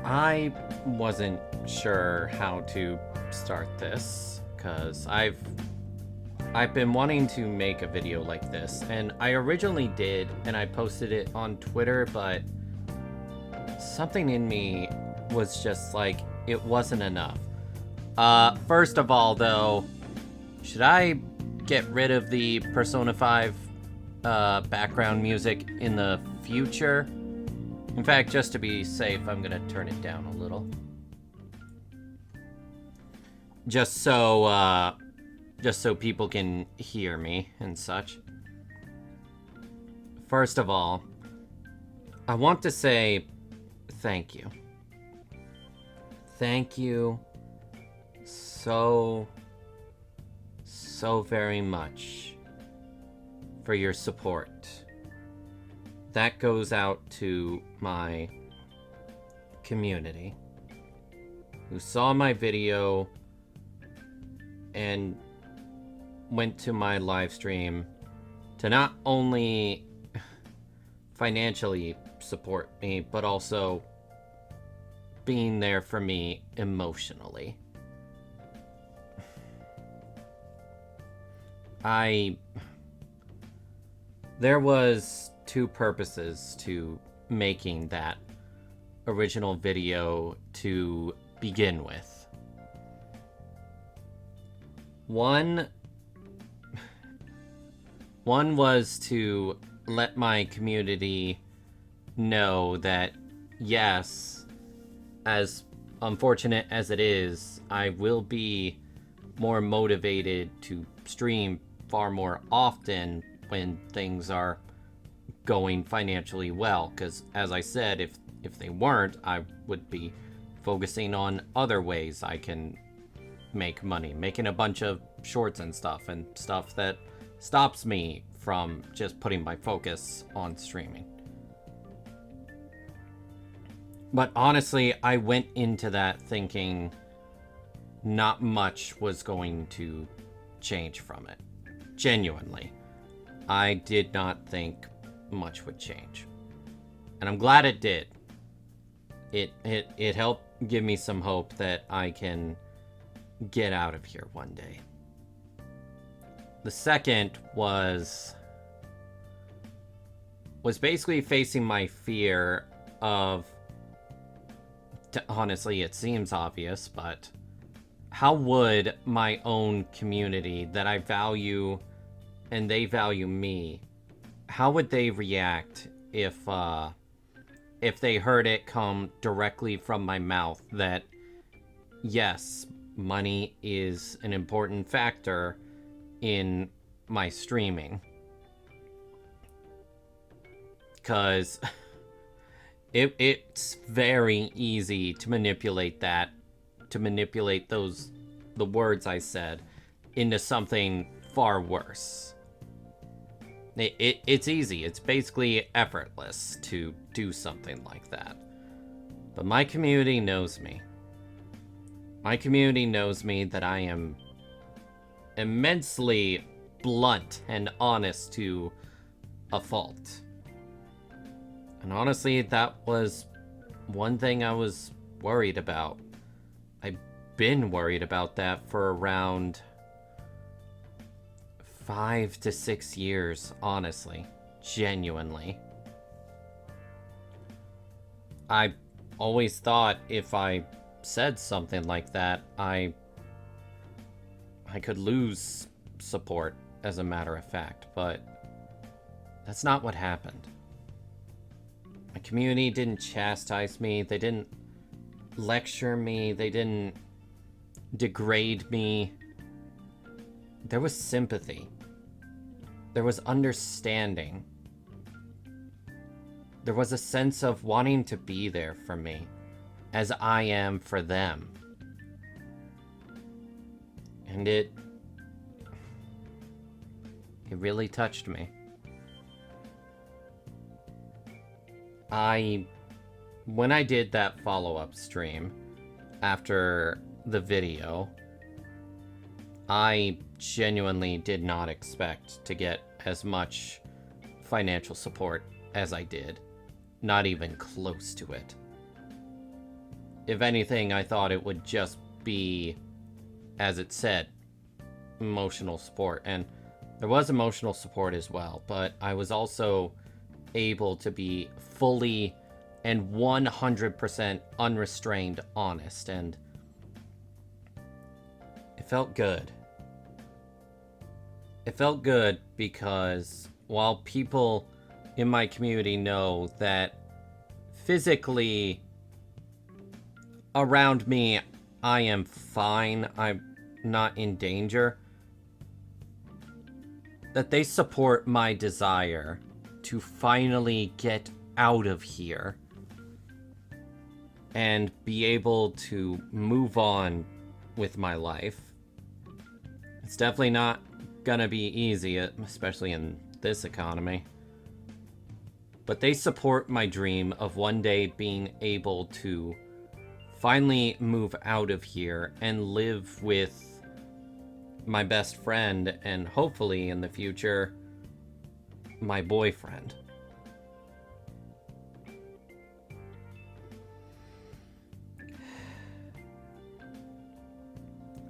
I wasn't sure how to start this because I've been wanting to make a video like this, and I originally did, and I posted it on Twitter, but something in me was just like it wasn't enough. First of all, though, should I get rid of the Persona 5 background music in the future? In fact, just to be safe, I'm gonna turn it down a little. Just so people can hear me and such. First of all, I want to say thank you. Thank you so very much for your support. That goes out to my community who saw my video and went to my live stream to not only financially support me, but also being there for me emotionally. There was two purposes to making that original video to begin with. One was to let my community know that, yes, as unfortunate as it is, I will be more motivated to stream far more often when things are going financially well, because as I said, if they weren't, I would be focusing on other ways I can make money, making a bunch of shorts and stuff that stops me from just putting my focus on streaming. But honestly, I went into that thinking not much was going to change from it. Genuinely, I did not think much would change, and I'm glad it did. It helped give me some hope that I can get out of here one day. The second was basically facing my fear of, honestly, it seems obvious, but how would my own community that I value and they value me, how would they react if they heard it come directly from my mouth that, yes, money is an important factor in my streaming? Because it's very easy to manipulate the words I said into something far worse. It's easy. It's basically effortless to do something like that. But my community knows me. My community knows me that I am immensely blunt and honest to a fault. And honestly, that was one thing I was worried about. I've been worried about that for around 5 to 6 years, honestly, genuinely. I always thought if I said something like that, I could lose support, as a matter of fact, but that's not what happened. My community didn't chastise me, they didn't lecture me, they didn't degrade me. There was sympathy. There was understanding. There was a sense of wanting to be there for me, as I am for them. And it really touched me. When I did that follow-up stream after the video, I genuinely did not expect to get as much financial support as I did. Not even close to it. if anything, I thought it would just be, as it said, emotional support. And there was emotional support as well, but I was also able to be fully and 100% unrestrained honest, and it felt good. It felt good because while people in my community know that physically around me I am fine, I'm not in danger, that they support my desire to finally get out of here and be able to move on with my life. It's definitely not gonna be easy, especially in this economy. But they support my dream of one day being able to finally move out of here and live with my best friend, and hopefully in the future, my boyfriend.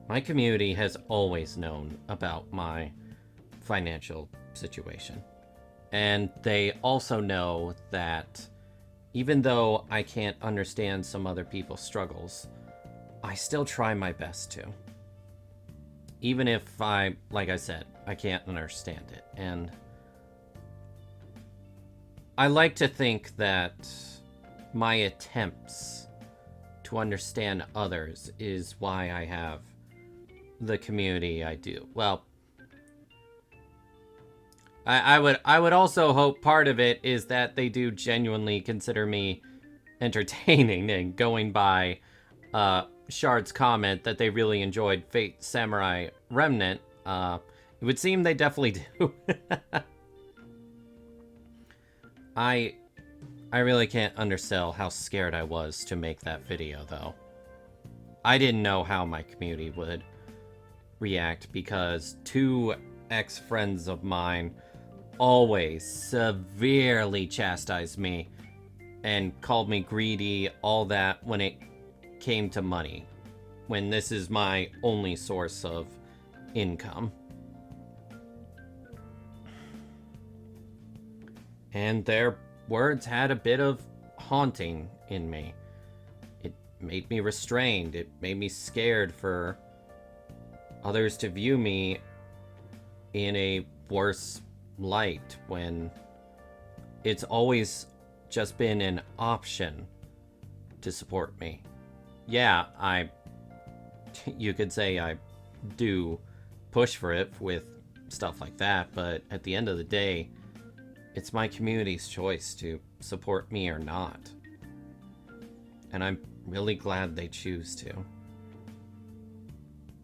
My community has always known about my financial situation. And they also know that even though I can't understand some other people's struggles, I still try my best to. Even if like I said, I can't understand it. And I like to think that my attempts to understand others is why I have the community I do. Well, I would also hope part of it is that they do genuinely consider me entertaining, and going by Shard's comment that they really enjoyed Fate Samurai Remnant, it would seem they definitely do. I really can't undersell how scared I was to make that video, though. I didn't know how my community would react because 2 ex-friends of mine always severely chastised me and called me greedy, all that, when it came to money, when this is my only source of income. And their words had a bit of haunting in me. It made me restrained. It made me scared for others to view me in a worse light when it's always just been an option to support me. Yeah, you could say I do push for it with stuff like that, but at the end of the day, it's my community's choice to support me or not. And I'm really glad they choose to.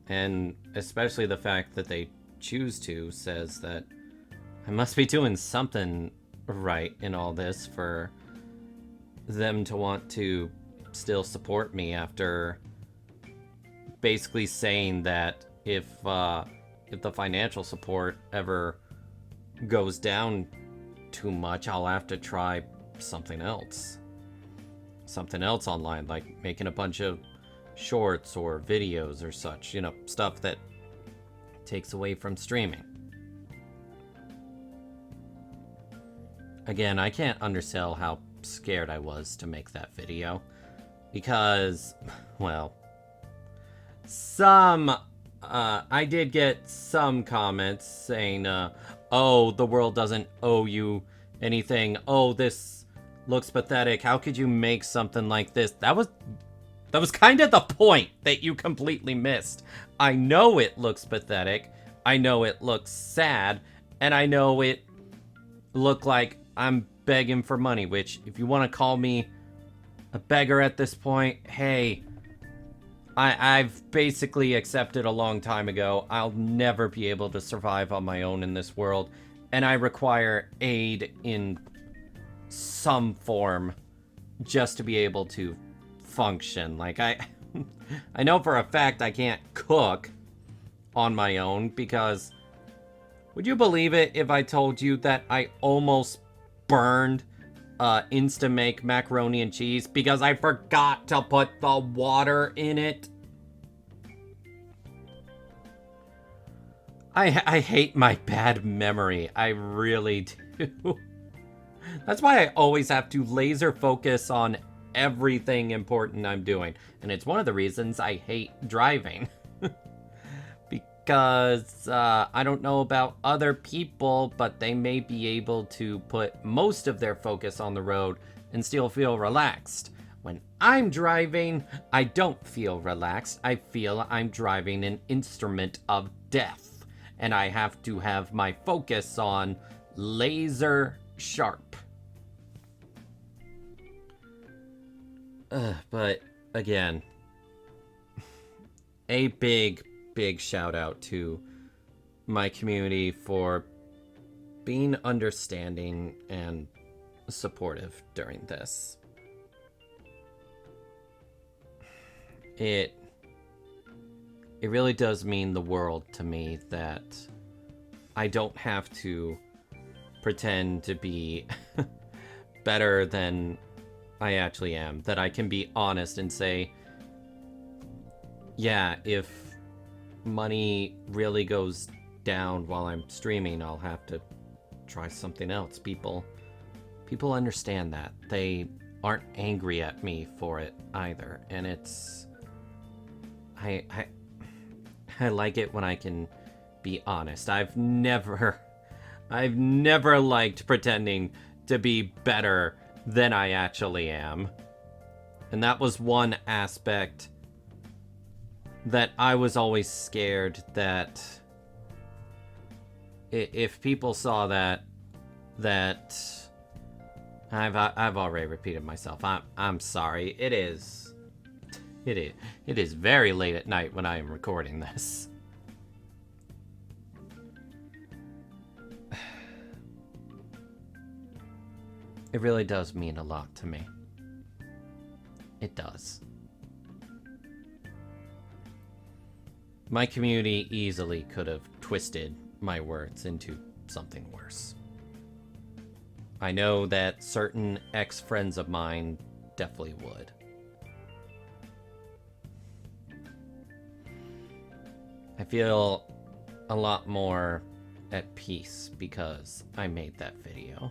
And especially the fact that they choose to says that I must be doing something right in all this for them to want to still support me after basically saying that if the financial support ever goes down too much, I'll have to try something else. Something else online, like making a bunch of shorts or videos or such, stuff that takes away from streaming. Again, I can't undersell how scared I was to make that video because, well, I did get some comments saying, oh, the world doesn't owe you anything. Oh, this looks pathetic. How could you make something like this? That was kind of the point that you completely missed. I know it looks pathetic. I know it looks sad. And I know it looked like I'm begging for money, which, if you want to call me a beggar at this point, hey, I've basically accepted a long time ago I'll never be able to survive on my own in this world, and I require aid in some form just to be able to function. Like, I know for a fact I can't cook on my own because, would you believe it if I told you that I almost burned Instamake macaroni and cheese because I forgot to put the water in it. I hate my bad memory. I really do. That's why I always have to laser focus on everything important I'm doing. And it's one of the reasons I hate driving. Because I don't know about other people, but they may be able to put most of their focus on the road and still feel relaxed. When I'm driving, I don't feel relaxed. I feel I'm driving an instrument of death. And I have to have my focus on laser sharp. But again, a big shout out to my community for being understanding and supportive during this. It really does mean the world to me that I don't have to pretend to be better than I actually am. That I can be honest and say, yeah, if money really goes down while I'm streaming, I'll have to try something else. People understand that. They aren't angry at me for it either. And it's... I like it when I can be honest. I've never liked pretending to be better than I actually am. And that was one aspect that I was always scared that if people saw that I've already repeated myself. I'm sorry. It is very late at night when I am recording this. It really does mean a lot to me. It does. My community easily could have twisted my words into something worse. I know that certain ex-friends of mine definitely would. I feel a lot more at peace because I made that video.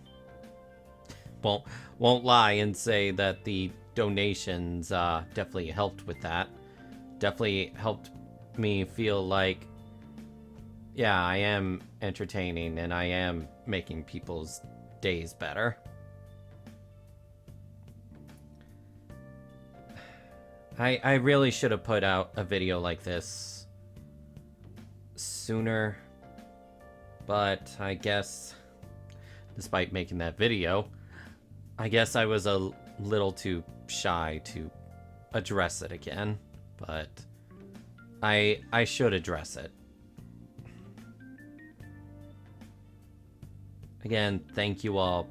Won't lie and say that the donations definitely helped with that. Definitely helped me feel like, yeah, I am entertaining and I am making people's days better. I really should have put out a video like this sooner, but I guess, despite making that video, I guess I was a little too shy to address it again, but I should address it. Again, thank you all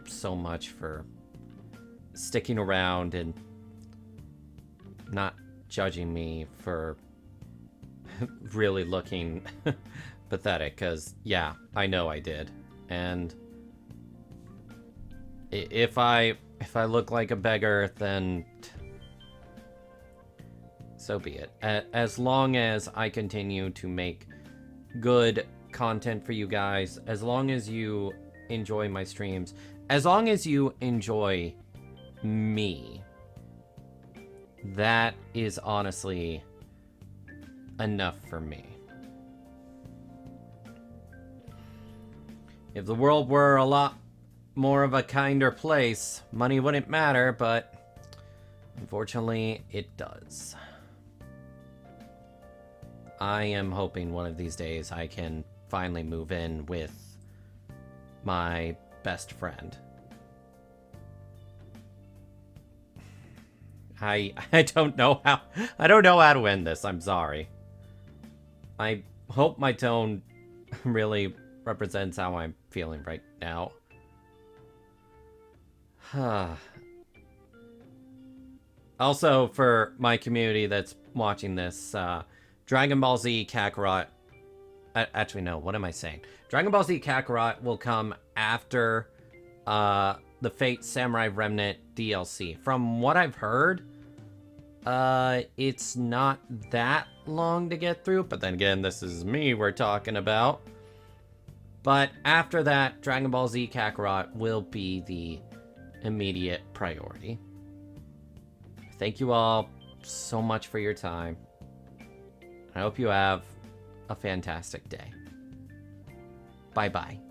so much for sticking around and not judging me for really looking pathetic, because, yeah, I know I did. And if I look like a beggar, then so be it. As long as I continue to make good content for you guys, as long as you enjoy my streams, as long as you enjoy me, that is honestly enough for me. If the world were a lot more of a kinder place, money wouldn't matter, but unfortunately it does. I am hoping one of these days I can finally move in with my best friend. I don't know how to end this. I'm sorry. I hope my tone really represents how I'm feeling right now. Also, for my community that's watching this, Dragon Ball Z Kakarot... Actually, no, what am I saying? Dragon Ball Z Kakarot will come after the Fate Samurai Remnant DLC. From what I've heard, it's not that long to get through, but then again, this is me we're talking about. But after that, Dragon Ball Z Kakarot will be the immediate priority. Thank you all so much for your time. I hope you have a fantastic day. Bye-bye.